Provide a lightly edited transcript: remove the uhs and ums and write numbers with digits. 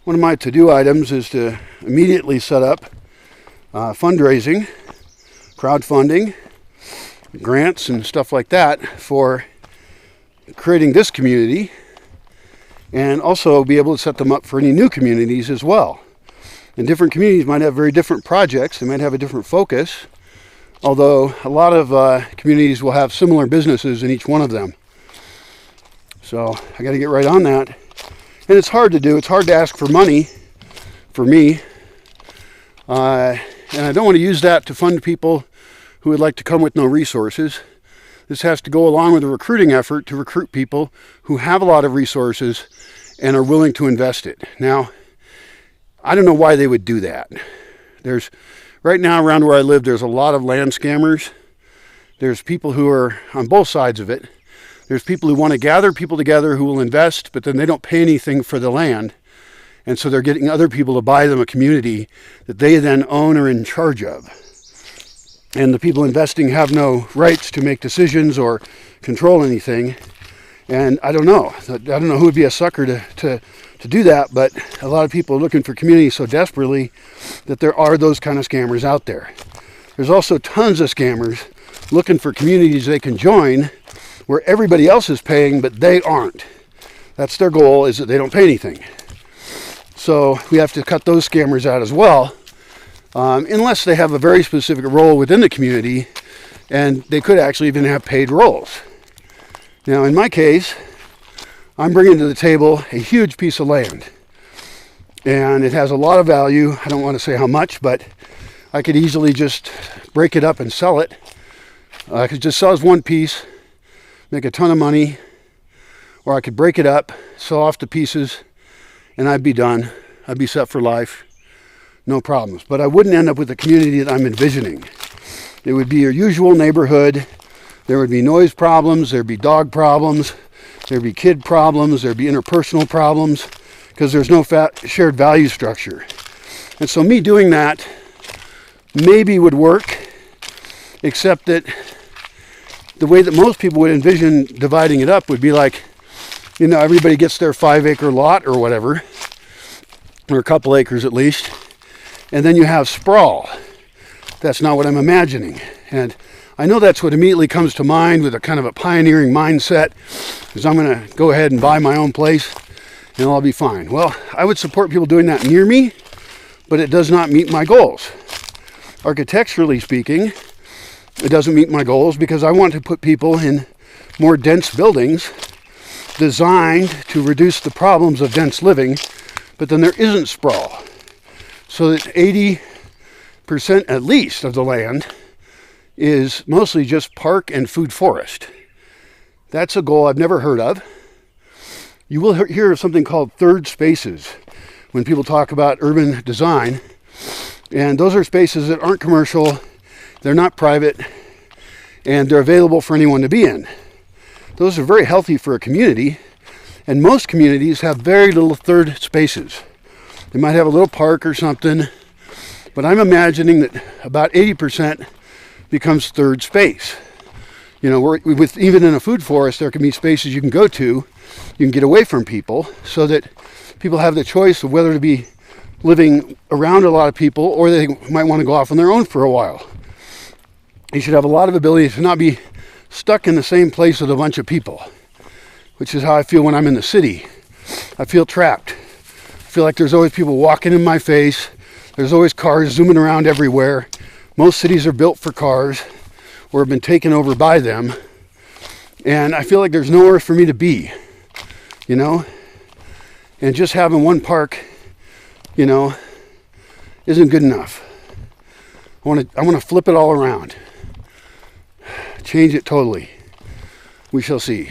One of my to-do items is to immediately set up fundraising, crowdfunding, grants and stuff like that for creating this community, and also be able to set them up for any new communities as well. And different communities might have very different projects. They might have a different focus, although a lot of communities will have similar businesses in each one of them. So I got to get right on that. And it's hard to do. It's hard to ask for money for me. And I don't want to use that to fund people who would like to come with no resources. This has to go along with a recruiting effort to recruit people who have a lot of resources and are willing to invest it. Now, I don't know why they would do that. Right now around where I live, there's a lot of land scammers. There's people who are on both sides of it. There's people who want to gather people together who will invest, but then they don't pay anything for the land. And so they're getting other people to buy them a community that they then own or are in charge of. And the people investing have no rights to make decisions or control anything. And I don't know who would be a sucker to do that, but a lot of people are looking for communities so desperately that there are those kind of scammers out there. There's also tons of scammers looking for communities they can join where everybody else is paying, but they aren't. That's their goal, is that they don't pay anything. So we have to cut those scammers out as well, unless they have a very specific role within the community, and they could actually even have paid roles. Now, in my case, I'm bringing to the table a huge piece of land, and it has a lot of value. I don't want to say how much, but I could easily just break it up and sell it. I could just sell as one piece, make a ton of money, or I could break it up, sell off the pieces, and I'd be done. I'd be set for life, no problems. But I wouldn't end up with the community that I'm envisioning. It would be your usual neighborhood. There would be noise problems, there'd be dog problems, there'd be kid problems, there'd be interpersonal problems, because there's no shared value structure. And so me doing that maybe would work, except that the way that most people would envision dividing it up would be like, everybody gets their 5-acre lot or whatever, or a couple acres at least, and then you have sprawl. That's not what I'm imagining. And I know that's what immediately comes to mind with a kind of a pioneering mindset, is I'm going to go ahead and buy my own place and I'll be fine. Well, I would support people doing that near me, but it does not meet my goals. Architecturally speaking, it doesn't meet my goals because I want to put people in more dense buildings designed to reduce the problems of dense living, but then there isn't sprawl. So that 80% at least of the land is mostly just park and food forest. That's a goal I've never heard of. You will hear of something called third spaces when people talk about urban design, and those are spaces that aren't commercial, they're not private, and they're available for anyone to be in. Those are very healthy for a community, and most communities have very little third spaces. They might have a little park or something, but I'm imagining that about 80% becomes third space. Even in a food forest, there can be spaces you can go to, you can get away from people, so that people have the choice of whether to be living around a lot of people or they might want to go off on their own for a while. You should have a lot of ability to not be stuck in the same place with a bunch of people, which is how I feel when I'm in the city. I feel trapped. I feel like there's always people walking in my face. There's always cars zooming around everywhere. Most cities are built for cars or have been taken over by them. And I feel like there's nowhere for me to be, And just having one park, isn't good enough. I want to flip it all around. Change it totally. We shall see.